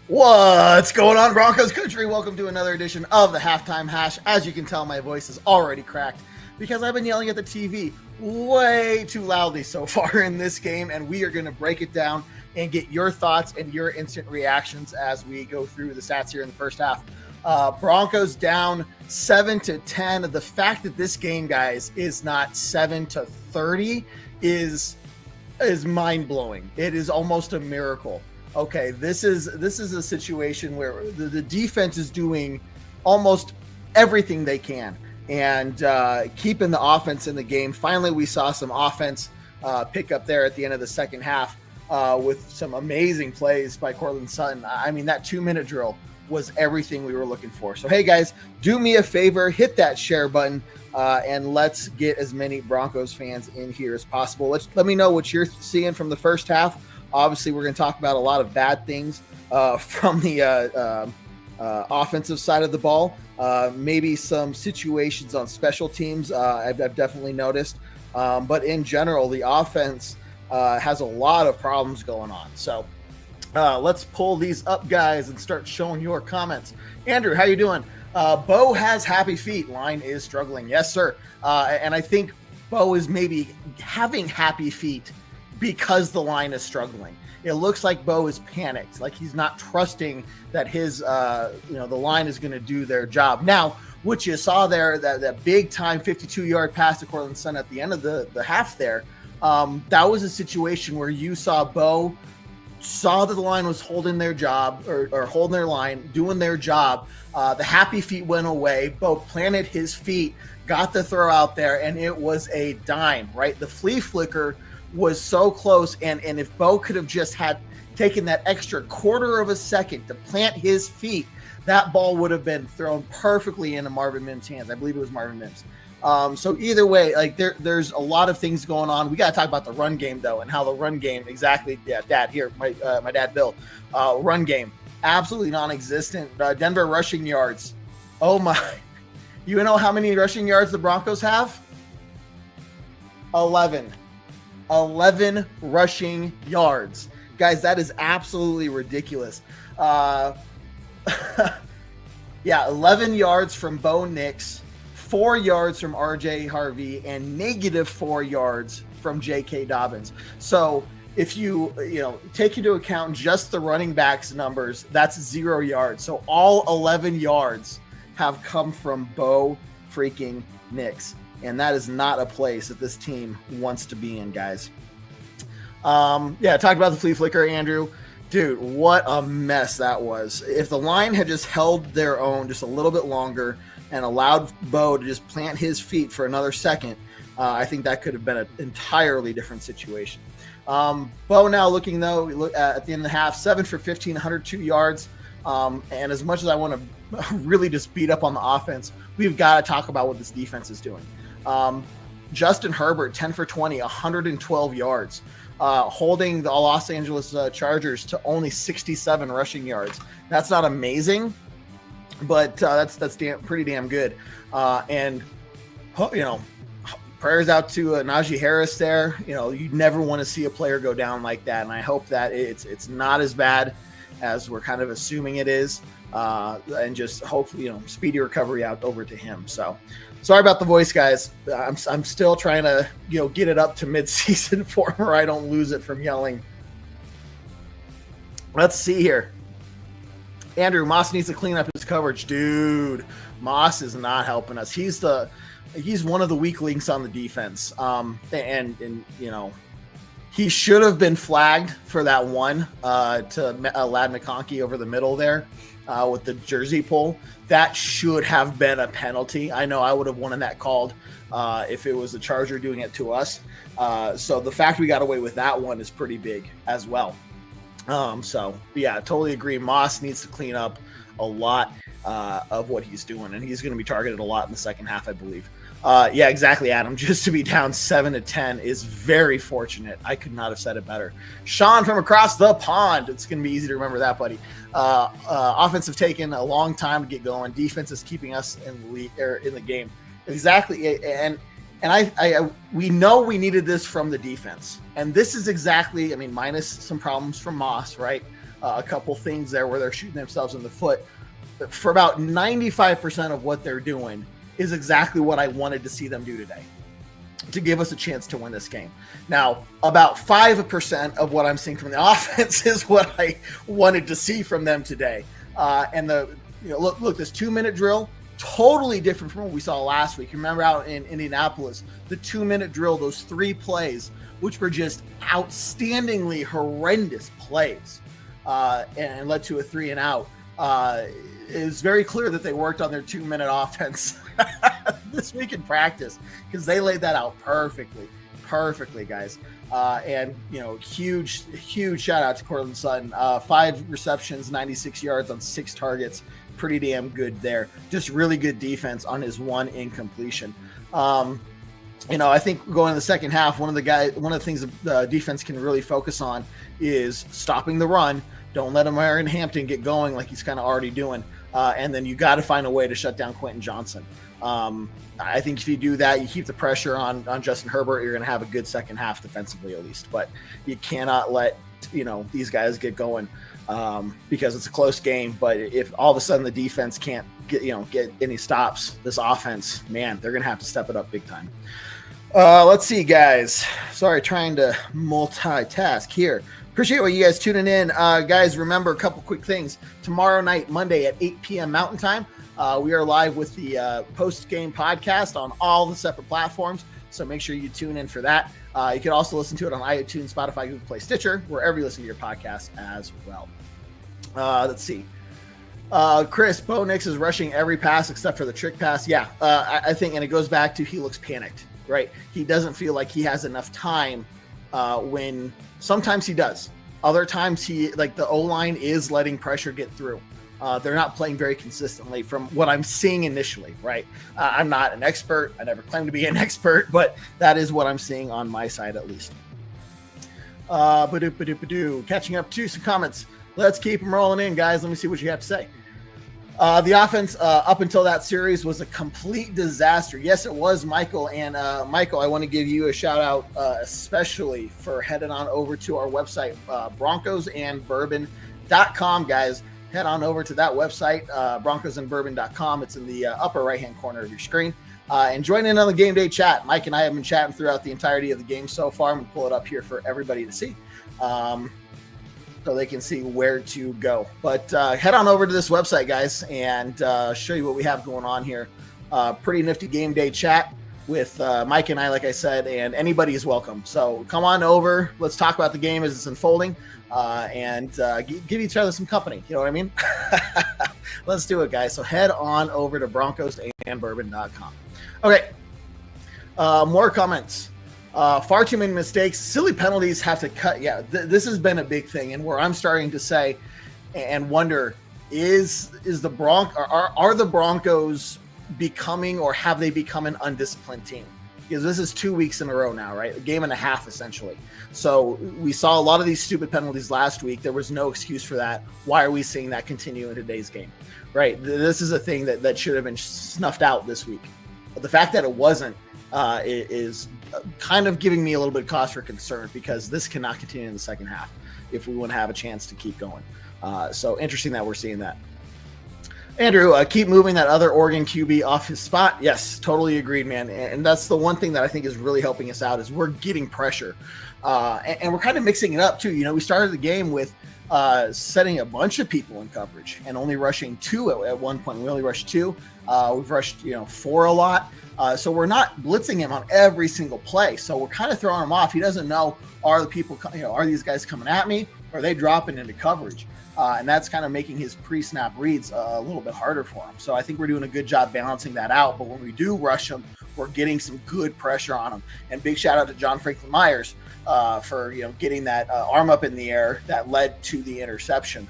What's going on, Broncos country? Welcome to another edition of the Halftime Hash. As you can tell, my voice is already cracked because I've been yelling at the TV way too loudly so far in this game, and we are going to break it down and get your thoughts and your instant reactions as we go through the stats here in the first half. Broncos down 7-10. The fact that this game, guys, is not 7-30 is mind-blowing. It is almost a miracle. Okay, this is a situation where the defense is doing almost everything they can and keeping the offense in the game. Finally, we saw some offense pick up there at the end of the second half with some amazing plays by Courtland Sutton. I mean, that 2-minute drill was everything we were looking for. So, hey, guys, do me a favor, hit that share button, and let's get as many Broncos fans in here as possible. Let me know what you're seeing from the first half. Obviously, we're going to talk about a lot of bad things from the offensive side of the ball. Maybe some situations on special teams I've definitely noticed. But in general, the offense has a lot of problems going on. So let's pull these up, guys, and start showing your comments. Andrew, how you doing? Bo has happy feet. Line is struggling. Yes, sir. And I think Bo is maybe having happy feet because the line is struggling. It looks like Bo is panicked, like he's not trusting that his, the line is going to do their job. Now, what you saw there, that big time 52-yard pass to Courtland Sutton at the end of the half there, that was a situation where you saw Bo saw that the line was holding their job or holding their line, doing their job. The happy feet went away. Bo planted his feet, got the throw out there, and it was a dime, right? The flea flicker was so close, and if Bo could have just had taken that extra quarter of a second to plant his feet, that ball would have been thrown perfectly into Marvin Mims' hands. I believe it was Marvin Mims. So either way, like there's a lot of things going on. We got to talk about the run game though, and how the run game exactly. Yeah, Dad here, my dad Bill. Run game absolutely non-existent. Denver rushing yards. Oh my! You know how many rushing yards the Broncos have? 11 rushing yards. Guys, that is absolutely ridiculous. Yeah, 11 yards from Bo Nix, 4 yards from RJ Harvey, and -4 yards from J.K. Dobbins. So if you take into account just the running backs numbers, that's 0 yards. So all 11 yards have come from Bo freaking Nix. And that is not a place that this team wants to be in, guys. Talked about the flea flicker, Andrew. Dude, what a mess that was. If the line had just held their own just a little bit longer and allowed Bo to just plant his feet for another second, I think that could have been an entirely different situation. Bo now looking, though, at the end of the half, 7 for 15, 102 yards. And as much as I want to really just beat up on the offense, we've got to talk about what this defense is doing. Justin Herbert, 10 for 20, 112 yards, holding the Los Angeles Chargers to only 67 rushing yards. That's not amazing, but that's pretty damn good. And prayers out to Najee Harris there. You never want to see a player go down like that, and I hope that it's not as bad as we're kind of assuming it is, and just hopefully speedy recovery out over to him. So sorry about the voice, guys. I'm still trying to get it up to mid-season form where I don't lose it from yelling. Let's see here. Andrew, Moss needs to clean up his coverage. Dude, Moss is not helping us. He's one of the weak links on the defense. And he should have been flagged for that one to Ladd McConkey over the middle there with the jersey pull. That should have been a penalty. I know I would have wanted that called if it was the Charger doing it to us. So the fact we got away with that one is pretty big as well. Totally agree. Moss needs to clean up a lot of what he's doing, and he's going to be targeted a lot in the second half, I believe. Exactly, Adam. Just to be down 7-10 is very fortunate. I could not have said it better. Sean from across the pond. It's going to be easy to remember that, buddy. Offense have taken a long time to get going. Defense is keeping us in the game. Exactly, and we know we needed this from the defense, and this is exactly. I mean, minus some problems from Moss, right? a couple things there where they're shooting themselves in the foot. But for about 95% of what they're doing is exactly what I wanted to see them do today to give us a chance to win this game. Now, about 5% of what I'm seeing from the offense is what I wanted to see from them today. And look, this 2-minute drill, totally different from what we saw last week. Remember out in Indianapolis, the 2-minute drill, those 3 plays, which were just outstandingly horrendous plays, and led to a 3 and out. It's very clear that they worked on their 2-minute offense this week in practice, because they laid that out perfectly, guys. And huge shout out to Courtland Sutton. 5 receptions, 96 yards on 6 targets. Pretty damn good there. Just really good defense on his 1 incompletion. I think going in the second half, one of the things the defense can really focus on is stopping the run. Don't let Aaron Hampton get going like he's kind of already doing. And then you got to find a way to shut down Quentin Johnson. I think if you do that, you keep the pressure on Justin Herbert, you're going to have a good second half defensively at least. But you cannot let these guys get going because it's a close game. But if all of a sudden the defense can't get any stops, this offense, man, they're going to have to step it up big time. Let's see, guys. Sorry, trying to multitask here. Appreciate what you guys tuning in. Guys, remember a couple quick things. Tomorrow night, Monday at 8 p.m. Mountain Time, we are live with the post-game podcast on all the separate platforms, so make sure you tune in for that. You can also listen to it on iTunes, Spotify, Google Play, Stitcher, wherever you listen to your podcast as well. Let's see. Chris, Bo Nix is rushing every pass except for the trick pass. Yeah, I think, and it goes back to he looks panicked, right? He doesn't feel like he has enough time when sometimes he does. Other times the O-line is letting pressure get through. They're not playing very consistently from what I'm seeing initially, right? I'm not an expert. I never claimed to be an expert, but that is what I'm seeing on my side at least. Catching up to some comments. Let's keep them rolling in, guys. Let me see what you have to say. The offense up until that series was a complete disaster. Yes, it was, Michael. And Michael, I want to give you a shout out, especially for heading on over to our website, broncosandbourbon.com, guys. Head on over to that website, broncosandbourbon.com. It's in the upper right-hand corner of your screen. And join in on the game day chat. Mike and I have been chatting throughout the entirety of the game so far. I'm going to pull it up here for everybody to see. So they can see where to go. But head on over to this website, guys, and show you what we have going on here. Pretty nifty game day chat with Mike and I, like I said, and anybody is welcome. So come on over. Let's talk about the game as it's unfolding and give each other some company. You know what I mean? Let's do it, guys. So head on over to broncosandbourbon.com. Okay. More comments. Far too many mistakes. Silly penalties have to cut. Yeah, this has been a big thing, and where I'm starting to say and wonder are the Broncos becoming, or have they become, an undisciplined team? Because this is 2 weeks in a row now, right? A game and a half essentially. So we saw a lot of these stupid penalties last week. There was no excuse for that. Why are we seeing that continue in today's game? Right? This is a thing that should have been snuffed out this week. But the fact that it wasn't is kind of giving me a little bit of cause for concern, because this cannot continue in the second half if we want to have a chance to keep going. So interesting that we're seeing that. Andrew, keep moving that other Oregon QB off his spot. Yes, totally agreed, man. And that's the one thing that I think is really helping us out is we're getting pressure. And we're kind of mixing it up too. We started the game with setting a bunch of people in coverage and only rushing 2 at one point. We only rushed 2. We've rushed 4 a lot. So we're not blitzing him on every single play. So we're kind of throwing him off. He doesn't know, are these guys coming at me, or are they dropping into coverage? And that's kind of making his pre-snap reads a little bit harder for him. So I think we're doing a good job balancing that out. But when we do rush him, we're getting some good pressure on him. And big shout out to John Franklin Myers for getting that arm up in the air that led to the interception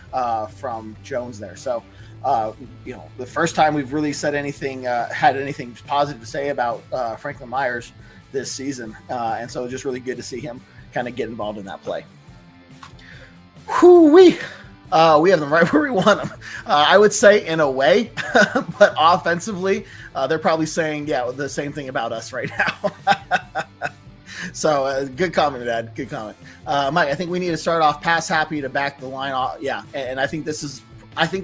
from Jones there. So the first time we've really said had anything positive to say about Franklin Myers this season. And so just really good to see him kind of get involved in that play. Whoo-wee. We have them right where we want them. I would say in a way, but offensively, they're probably saying, the same thing about us right now. So good comment, Dad. Good comment. Mike, I think we need to start off pass happy to back the line off. Yeah, and I think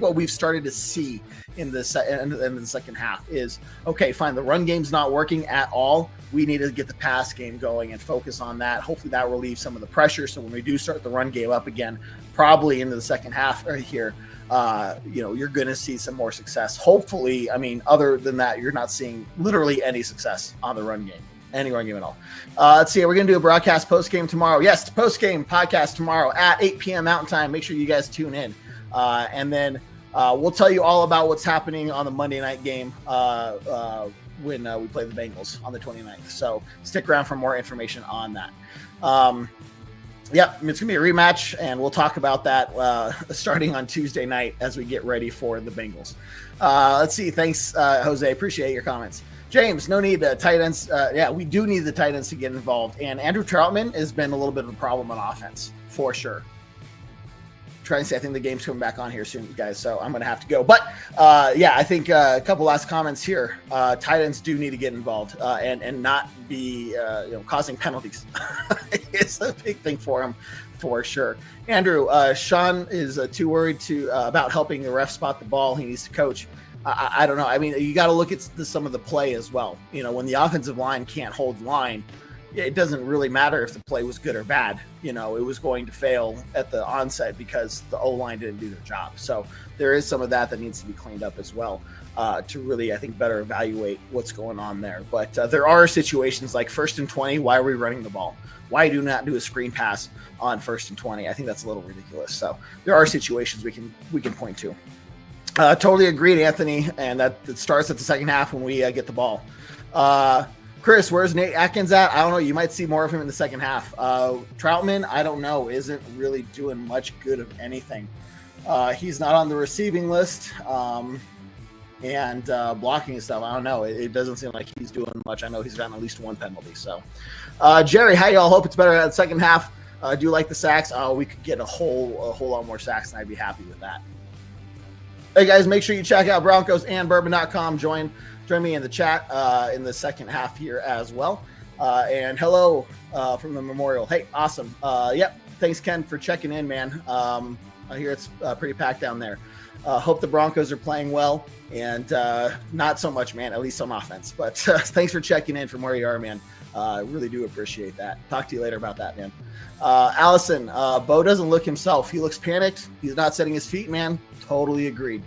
what we've started to see in the second half is, okay, fine, the run game's not working at all. We need to get the pass game going and focus on that. Hopefully that relieves some of the pressure. So when we do start the run game up again, probably into the second half right here, you're going to see some more success. Hopefully, I mean, other than that, you're not seeing literally any success on the run game. Any run game at all. Let's see. We're going to do a broadcast post game tomorrow. Yes, post game podcast tomorrow at 8 p.m. Mountain Time. Make sure you guys tune in. And then we'll tell you all about what's happening on the Monday night game when we play the Bengals on the 29th. So stick around for more information on that. Yep, it's going to be a rematch, and we'll talk about that starting on Tuesday night as we get ready for the Bengals. Let's see. Thanks, Jose. Appreciate your comments. James, no need tight ends. Yeah, we do need the tight ends to get involved. And Andrew Troutman has been a little bit of a problem on offense, for sure. Trying to say, I think the game's coming back on here soon, guys, so I'm going to have to go. But, yeah, I think a couple last comments here. Tight ends do need to get involved and not be causing penalties. It's a big thing for him, for sure. Andrew, Sean is too worried about helping the ref spot the ball. He needs to coach. I don't know. I mean, you got to look at some of the play as well. When the offensive line can't hold the line, it doesn't really matter if the play was good or bad. It was going to fail at the onset because the O-line didn't do their job. So there is some of that needs to be cleaned up as well to really, I think, better evaluate what's going on there. But there are situations like 1st and 20. Why are we running the ball? Why do not do a screen pass on 1st and 20? I think that's a little ridiculous. So there are situations we can point to. Totally agreed, Anthony, and that it starts at the second half when we get the ball. Chris, where's Nate Atkins at? I don't know. You might see more of him in the second half. Troutman, I don't know, isn't really doing much good of anything. He's not on the receiving list, and blocking and stuff. I don't know. It doesn't seem like he's doing much. I know he's gotten at least one penalty. So, Jerry, hi y'all. Hope it's better at the second half. Do you like the sacks? We could get a whole lot more sacks, and I'd be happy with that. Hey guys, make sure you check out Broncos and Bourbon.com. Join me in the chat in the second half here as well. And hello from the Memorial. Hey, awesome. Yep. Thanks, Ken, for checking in, man. I hear it's pretty packed down there. Hope the Broncos are playing well, and not so much, man, at least on offense. But thanks for checking in from where you are, man. I really do appreciate that. Talk to you later about that, man. Allison, Bo doesn't look himself. He looks panicked. He's not setting his feet, man. Totally agreed.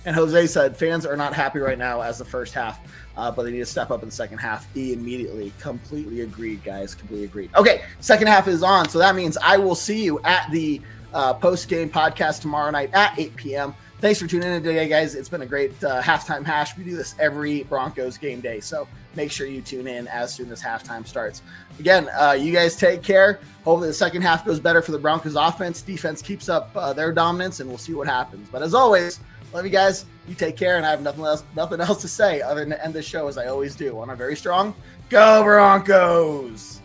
And Jose said fans are not happy right now as the first half, but they need to step up in the second half immediately. Completely agreed, guys. Completely agreed. Okay, second half is on, so that means I will see you at the post-game podcast tomorrow night at 8 p.m. Thanks for tuning in today, guys. It's been a great halftime hash. We do this every Broncos game day, so make sure you tune in as soon as halftime starts. Again, you guys take care. Hopefully the second half goes better for the Broncos offense. Defense keeps up their dominance, and we'll see what happens. But as always, love you guys. You take care, and I have nothing else to say other than to end this show as I always do on a very strong Go Broncos.